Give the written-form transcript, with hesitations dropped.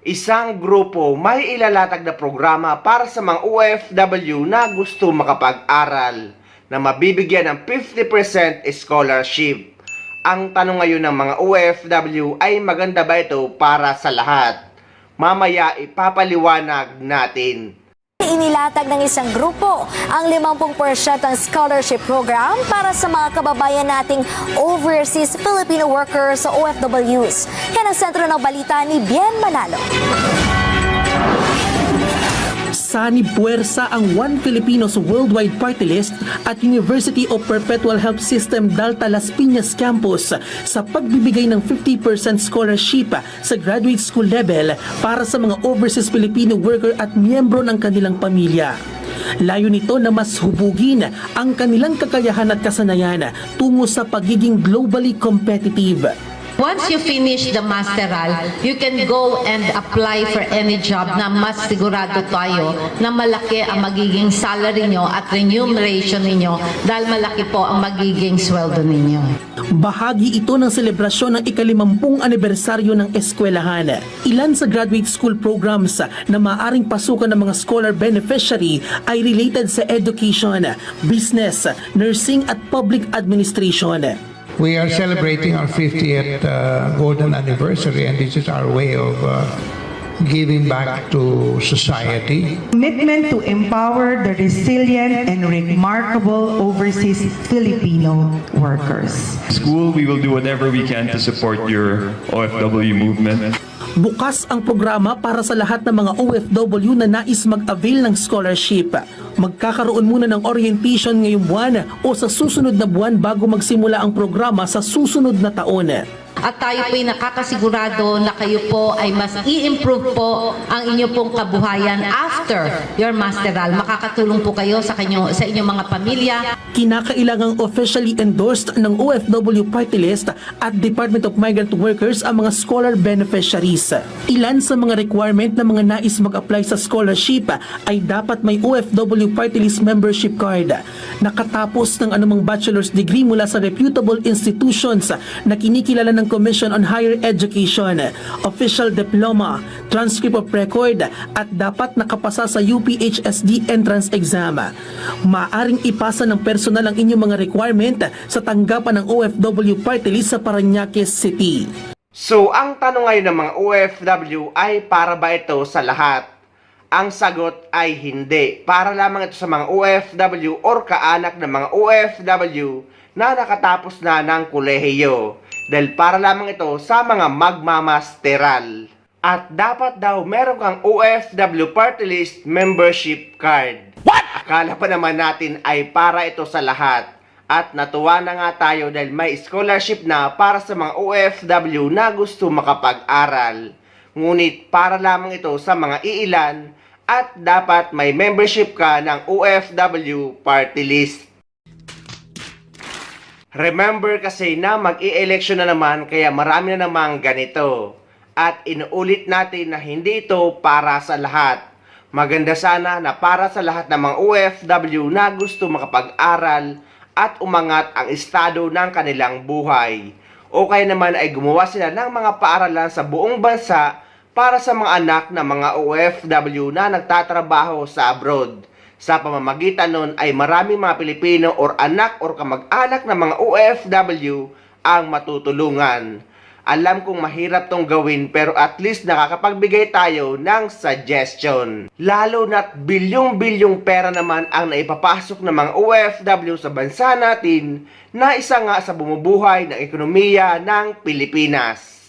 Isang grupo may ilalatag na programa para sa mga OFW na gusto makapag-aral na mabibigyan ng 50% scholarship. Ang tanong ngayon ng mga OFW ay maganda ba ito para sa lahat? Mamaya ipapaliwanag natin. Inilatag ng isang grupo ang 50% ang scholarship program para sa mga kababayan nating overseas Filipino workers o OFWs. Yan ang sentro ng balita ni Bien Manalo. Sani Puwersa ang One Filipinos Worldwide Party List at University of Perpetual Help System Dalta Las Piñas Campus sa pagbibigay ng 50% scholarship sa graduate school level para sa mga overseas Filipino worker at miyembro ng kanilang pamilya. Layo nito na mas hubugin ang kanilang kakayahan at kasanayan tungo sa pagiging globally competitive. Once you finish the masteral, you can go and apply for any job na mas sigurado tayo na malaki ang magiging salary nyo at remuneration ninyo dahil malaki po ang magiging sweldo ninyo. Bahagi ito ng selebrasyon ng ika-50 anibersaryo ng eskwelahan. Ilan sa graduate school programs na maaring pasukan ng mga scholar beneficiary ay related sa education, business, nursing at public administration. We are celebrating our 50th golden anniversary, and this is our way of giving back to society. Commitment to empower the resilient and remarkable overseas Filipino workers. School, we will do whatever we can to support your OFW movement. Bukas ang programa para sa lahat ng mga OFW na nais mag-avail ng scholarship. Magkakaroon muna ng orientation ngayong buwan o sa susunod na buwan bago magsimula ang programa sa susunod na taon. At tayo po'y nakakasigurado na kayo po ay mas i-improve po ang inyong pong kabuhayan after your masteral. Makakatulong po kayo sa inyong mga pamilya. Kinakailangang officially endorsed ng OFW Party List at Department of Migrant Workers ang mga scholar beneficiaries. Ilan sa mga requirement ng mga nais mag-apply sa scholarship ay dapat may OFW Party List membership card, nakatapos ng anumang bachelor's degree mula sa reputable institutions na kinikilala ng Commission on Higher Education, official diploma, transcript of record at dapat nakapasa sa UPHSD entrance exam. Maaring ipasa ng personal ang inyong mga requirement sa tanggapan ng OFW Party List sa Parañaque City. So, ang tanong ngayon ng mga OFW ay para ba ito sa lahat? Ang sagot ay hindi. Para lamang ito sa mga OFW or kaanak ng mga OFW na nakatapos na ng kolehiyo. Dahil para lamang ito sa mga magmamasteral. At dapat daw meron kang OFW Party List membership card. What? Akala pa naman natin ay para ito sa lahat. At natuwa na nga tayo dahil may scholarship na para sa mga OFW na gusto makapag-aral. Ngunit para lamang ito sa mga iilan at dapat may membership ka ng OFW Party List. Remember kasi na mag-i-election na naman kaya marami na namang ganito. At inuulit natin na hindi ito para sa lahat. Maganda sana na para sa lahat ng mga OFW na gusto makapag-aral at umangat ang estado ng kanilang buhay. O kaya naman ay gumawa sila ng mga paaralan sa buong bansa para sa mga anak ng mga OFW na nagtatrabaho sa abroad. Sa pamamagitan nun ay maraming mga Pilipino or anak or kamag-anak ng mga OFW ang matutulungan. Alam kong mahirap tong gawin pero at least nakakapagbigay tayo ng suggestion. Lalo na't bilyong-bilyong pera naman ang naipapasok ng mga OFW sa bansa natin na isa nga sa bumubuhay ng ekonomiya ng Pilipinas.